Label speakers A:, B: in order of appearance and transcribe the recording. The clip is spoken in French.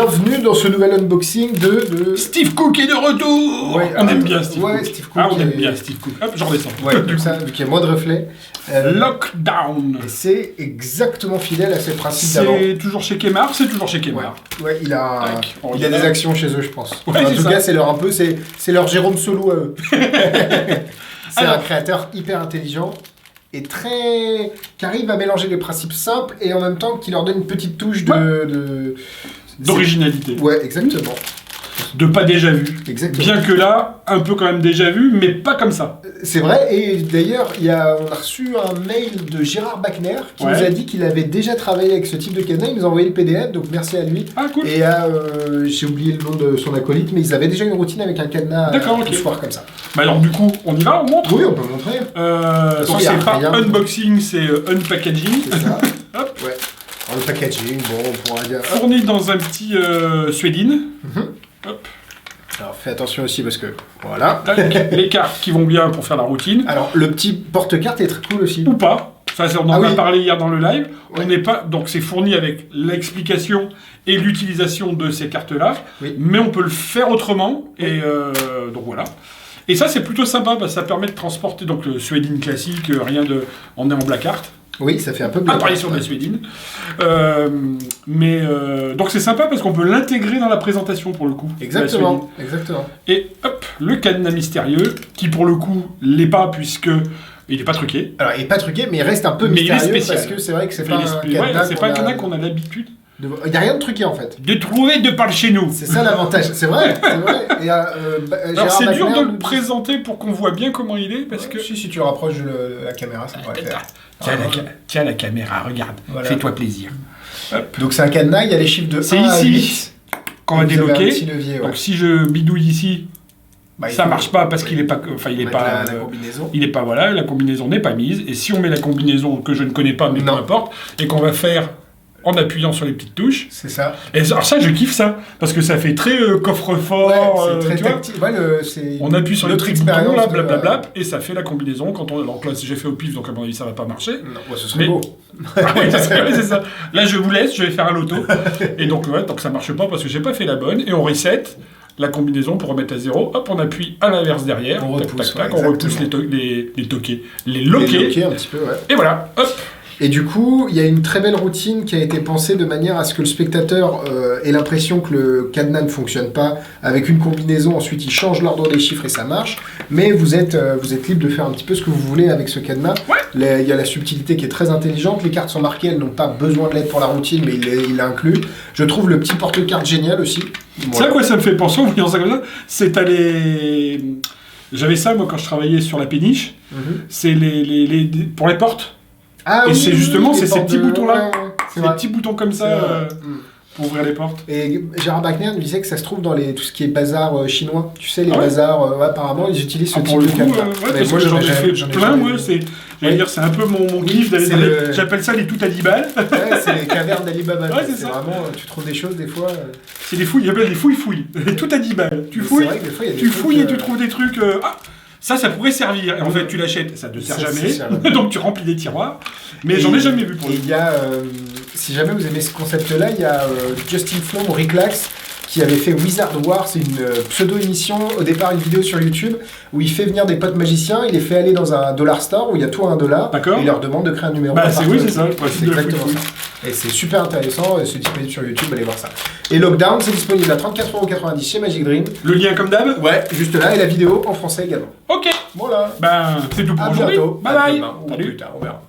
A: bienvenue dans ce nouvel unboxing de...
B: Steve Cook est de retour.
A: Ouais,
B: on aime bien Steve Cook.
A: Steve Cook.
B: Ah, on aime bien Steve Cook. Hop, j'en descends.
A: Ouais, comme ça, vu qu'il y a moins de reflets.
B: Lockdown.
A: Et c'est exactement fidèle à ses principes d'avant.
B: C'est toujours chez Kmart, c'est toujours chez Kmart.
A: Ouais, il a
B: Tac,
A: des actions chez eux, je pense.
B: Ouais,
A: en
B: c'est
A: tout
B: ça.
A: cas, c'est leur un peu, c'est leur Jérôme Solo à eux. C'est un créateur hyper intelligent et qui arrive à mélanger des principes simples et en même temps qui leur donne une petite touche
B: d'originalité.
A: Ouais, exactement.
B: De pas déjà vu.
A: Exactement.
B: Bien que là, un peu quand même déjà vu, mais pas comme ça.
A: C'est vrai, et d'ailleurs, on a reçu un mail de Gérard Bachner qui nous a dit qu'il avait déjà travaillé avec ce type de cadenas. Il nous a envoyé le PDF, donc merci à lui.
B: Ah, cool.
A: Et j'ai oublié le nom de son acolyte, mais ils avaient déjà une routine avec un cadenas
B: ok.
A: soir comme ça.
B: Bah alors du coup, on y va, on montre.
A: Oui, on peut montrer.
B: Donc c'est pas unboxing, c'est unpackaging.
A: C'est ça.
B: Hop.
A: Ouais. Alors, le packaging, bon, on pourra dire...
B: Fourni dans un petit Suédine. Hop.
A: Alors fais attention aussi parce que voilà.
B: Les cartes qui vont bien pour faire la routine.
A: Alors le petit porte-carte est très cool aussi.
B: Ou pas. Ça, on en a
A: oui.
B: parlé hier dans le live.
A: Ouais.
B: On n'est pas. Donc c'est fourni avec l'explication et l'utilisation de ces cartes-là.
A: Oui.
B: Mais on peut le faire autrement. Et donc voilà. Et ça c'est plutôt sympa parce que ça permet de transporter donc le Suédine classique, rien de. On est en black art.
A: Oui, ça fait un peu bien.
B: Apparition de la Suédine. Donc c'est sympa parce qu'on peut l'intégrer dans la présentation pour le coup.
A: Exactement, exactement.
B: Et hop, le cadenas mystérieux, qui pour le coup l'est pas puisque il n'est pas truqué.
A: Alors il n'est pas truqué, mais il reste un peu
B: Mais il est
A: mystérieux
B: spécial.
A: parce que c'est vrai que c'est
B: Enfin,
A: pas un cadenas
B: c'est pas un cadenas qu'on a l'habitude
A: Il n'y a rien de truqué en fait.
B: de trouver de par chez nous.
A: C'est ça l'avantage, c'est vrai, c'est vrai. Et,
B: Alors c'est dur de le présenter pour qu'on voit bien comment il est parce que...
A: Si tu rapproches de la caméra, ça pourrait le faire.
B: Tiens la caméra, regarde,
A: Voilà.
B: fais-toi plaisir. Hop.
A: Donc c'est un cadenas, il y a les chiffres de 1
B: C'est
A: à
B: ici
A: 8.
B: qu'on va
A: Et vous avez un
B: débloquer.
A: petit levier, ouais.
B: Donc si je bidouille ici,
A: Bah, il
B: ça
A: faut-
B: marche pas parce qu'il est pas... Enfin il est
A: mettre
B: pas...
A: la combinaison.
B: Il n'est pas, voilà, la combinaison n'est pas mise. Et si on met la combinaison que je ne connais pas, mais peu
A: Non.
B: importe, et qu'on va faire en appuyant sur les petites touches.
A: C'est ça.
B: Et alors ça, je kiffe ça, parce que ça fait très coffre-fort.
A: Ouais, c'est très
B: tu vois.
A: tactile. Ouais, c'est
B: On appuie sur les
A: notre
B: petits boutons, là,
A: expérience de-
B: blablabla, et ça fait la combinaison. Quand on... Alors là, j'ai fait au pif, donc à mon avis, ça va pas marcher.
A: Non, ouais, ce serait
B: Mais-
A: beau.
B: Ah ouais, c'est ça. Là, je vous laisse, je vais faire un loto. Et donc, ouais, donc ça marche pas parce que j'ai pas fait la bonne. Et on reset la combinaison pour remettre à 0. Hop, on appuie à l'inverse derrière.
A: On
B: Tac,
A: repousse,
B: tac, tac,
A: ouais,
B: on repousse
A: exactement.
B: les toqués. Les
A: Et
B: loqués.
A: bloqué un petit peu, ouais.
B: Et voilà, hop.
A: Et du coup, il y a une très belle routine qui a été pensée de manière à ce que le spectateur ait l'impression que le cadenas ne fonctionne pas avec une combinaison. Ensuite, il change l'ordre des chiffres et ça marche. Mais vous êtes libre de faire un petit peu ce que vous voulez avec ce cadenas.
B: Ouais.
A: Il y a la subtilité qui est très intelligente. Les cartes sont marquées, elles n'ont pas besoin de l'aide pour la routine, mais il l'inclut. Je trouve le petit porte-carte génial aussi.
B: C'est à quoi ça me fait penser en voyant ça comme ça? C'est à les... J'avais ça, moi, quand je travaillais sur la péniche. C'est pour les portes.
A: Ah
B: Et
A: oui,
B: c'est justement,
A: les
B: c'est ces
A: portes
B: petits
A: de-
B: boutons-là.
A: ouais, ouais, c'est
B: C'est
A: vrai.
B: des petits boutons comme
A: C'est
B: ça
A: vrai.
B: pour ouvrir les portes.
A: Et Gérard Bachner nous disait que ça se trouve dans tout ce qui est bazar chinois. Tu sais, les
B: Ah ouais
A: bazars, apparemment, ils utilisent ce
B: Ah,
A: type
B: pour le
A: de
B: coup,
A: cadenas.
B: ouais,
A: Mais
B: parce
A: moi,
B: que j'en ai
A: jamais-
B: fait
A: j'en ai
B: plein,
A: jamais
B: moi.
A: vu.
B: J'allais dire, c'est un peu mon kiff d'aller
A: c'est
B: dans
A: le-
B: J'appelle ça les tout à 10 balles.
A: Ouais, c'est les cavernes d'Alibaba.
B: Ouais, c'est
A: c'est
B: ça.
A: vraiment, tu trouves des choses des fois.
B: C'est des fouilles, il y a des fouilles. Les tout à 10 balles. Tu
A: C'est
B: fouilles,
A: vrai que des fois, il y a des
B: tu
A: trucs,
B: fouilles et tu trouves des trucs... ça pourrait servir. Et en
A: Oui.
B: fait, tu l'achètes, ça ne te sert
A: Ça
B: jamais.
A: sert jamais.
B: Donc tu remplis des tiroirs. Mais
A: Et-
B: j'en ai jamais vu pour
A: Et
B: le
A: il y a, si jamais vous aimez ce concept-là, il y a Justin Flom ou Ricklax qui avait fait Wizard War, c'est une pseudo-émission, au départ une vidéo sur YouTube, où il fait venir des potes magiciens, il les fait aller dans un dollar store où il y a tout à $1,
B: D'accord.
A: et il leur demande de créer un numéro.
B: Bah,
A: par
B: c'est
A: partout.
B: ça, le principe
A: C'est
B: de la
A: exactement
B: fouille.
A: ça. Et c'est super intéressant, c'est disponible sur YouTube, allez voir ça. Et Lockdown, c'est disponible à 34,90€ chez Magic Dream.
B: Le lien comme d'hab.
A: Ouais, juste là, et la vidéo en français également.
B: Ok.
A: Voilà.
B: Ben, c'est tout pour
A: À
B: aujourd'hui.
A: bientôt.
B: Bye
A: À
B: bye.
A: demain, ou
B: Salut.
A: plus tard, on verra.